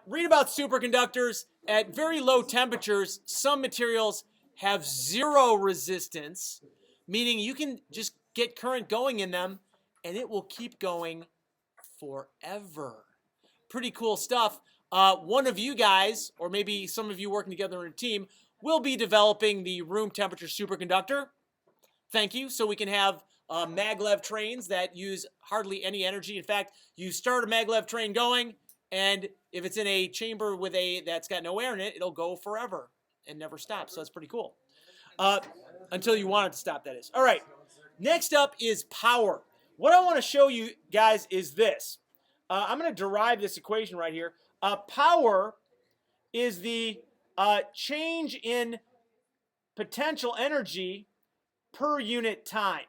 read about superconductors. At very low temperatures, some materials have zero resistance, meaning you can just get current going in them and it will keep going forever. Pretty cool stuff. One of you guys, or maybe some of you working together in a team, will be developing the room temperature superconductor. Thank you. So we can have maglev trains that use hardly any energy. In fact, you start a maglev train going, and if it's in a chamber with that's got no air in it, it'll go forever and never stop. So that's pretty cool. Until you want it to stop, that is. All right. Next up is power. What I want to show you guys is this. I'm going to derive this equation right here. Power is the change in potential energy per unit time.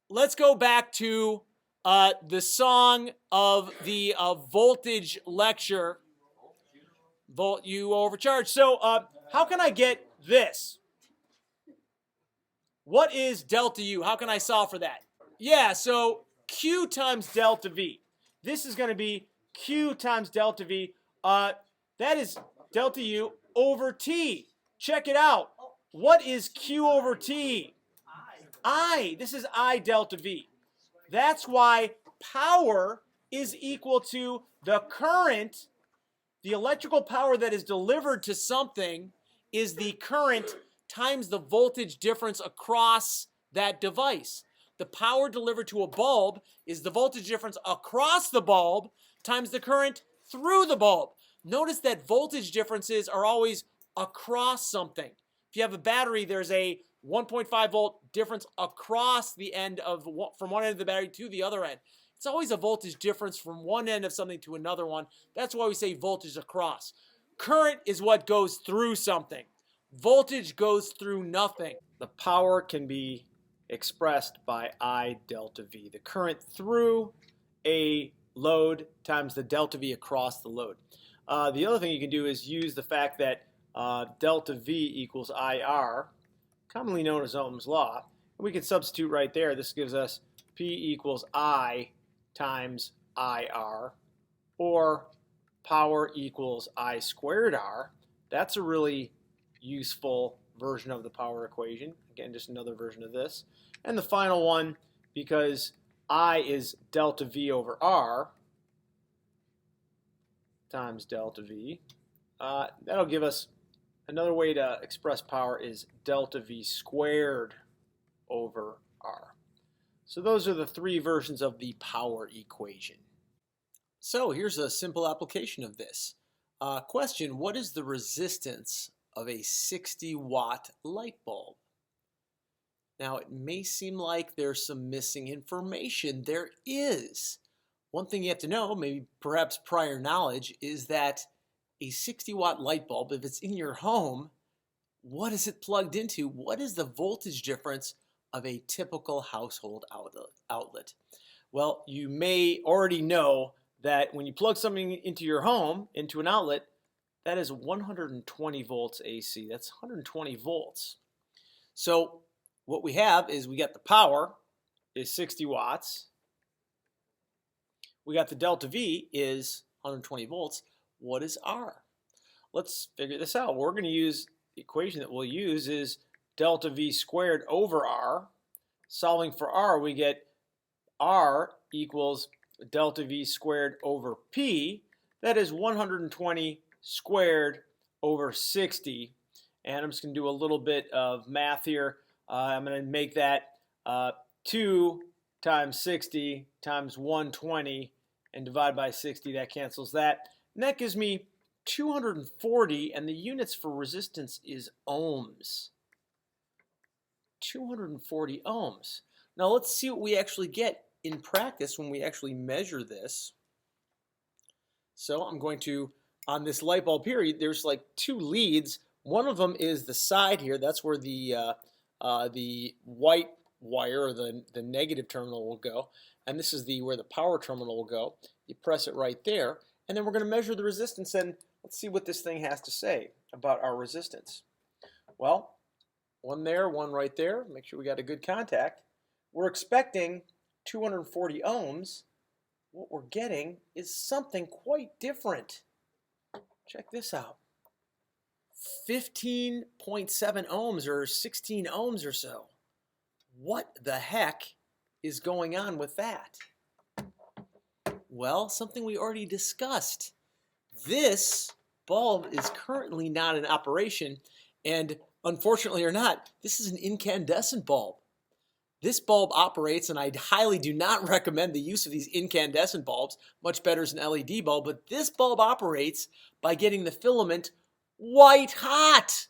Let's go back to the song of the voltage lecture. Volt you overcharge. So how can I get this? What is delta U? How can I solve for that? Yeah, so Q times delta V. This is going to be Q times delta V. That is delta U over T. Check it out. What is Q over T? I. This is I delta V. That's why power is equal to the current. The electrical power that is delivered to something is the current times the voltage difference across that device. The power delivered to a bulb is the voltage difference across the bulb times the current through the bulb. Notice that voltage differences are always across something. If you have a battery, there's a 1.5 volt difference across the end of, from one end of the battery to the other end. It's always a voltage difference from one end of something to another one. That's why we say voltage across. Current is what goes through something. Voltage goes through nothing. The power can be expressed by I delta V. The current through a load times the delta V across the load. The other thing you can do is use the fact that delta V equals IR, commonly known as Ohm's law. And we can substitute right there. This gives us P equals I times IR, or power equals I squared R. That's a really useful version of the power equation. Again, just another version of this. And the final one, because I is delta V over R times delta V, that'll give us another way to express power is delta V squared over R. So those are the three versions of the power equation. So here's a simple application of this. Question, what is the resistance of a 60-watt light bulb? Now, it may seem like there's some missing information. There is. One thing you have to know, maybe perhaps prior knowledge, is that a 60-watt light bulb, if it's in your home, what is it plugged into? What is the voltage difference of a typical household outlet? Well, you may already know that when you plug something into your home, into an outlet, that is 120 volts AC. That's 120 volts. So what we have is we got the power is 60 watts. We got the delta V is 120 volts. What is R? Let's figure this out. We're going to use the equation that we'll use is delta V squared over R. Solving for R, we get R equals delta V squared over P. That is 120 squared over 60. And I'm just going to do a little bit of math here. I'm going to make that 2 times 60 times 120 and divide by 60. That cancels that. And that gives me 240, and the units for resistance is ohms. 240 ohms. Now let's see what we actually get in practice when we actually measure this. So I'm going to, on this light bulb here, there's like two leads. One of them is the side here. That's where the white wire, or the negative terminal, will go. And this is where the power terminal will go. You press it right there. And then we're going to measure the resistance, and let's see what this thing has to say about our resistance. Well, one there, one right there. Make sure we got a good contact. We're expecting 240 ohms. what we're getting is something quite different. Check this out. 15.7 ohms or 16 ohms or so. What the heck is going on with that? Well, something we already discussed. This bulb is currently not in operation, and unfortunately or not, this is an incandescent bulb. This bulb operates, and I highly do not recommend the use of these incandescent bulbs. Much better is an LED bulb, but this bulb operates by getting the filament white hot.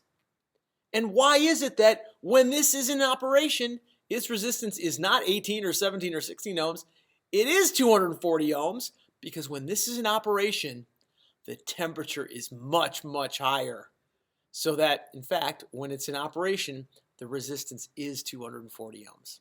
And why is it that when this is in operation, its resistance is not 18 or 17 or 16 ohms, it is 240 ohms, because when this is in operation, the temperature is much, much higher. So that, in fact, when it's in operation, the resistance is 240 ohms.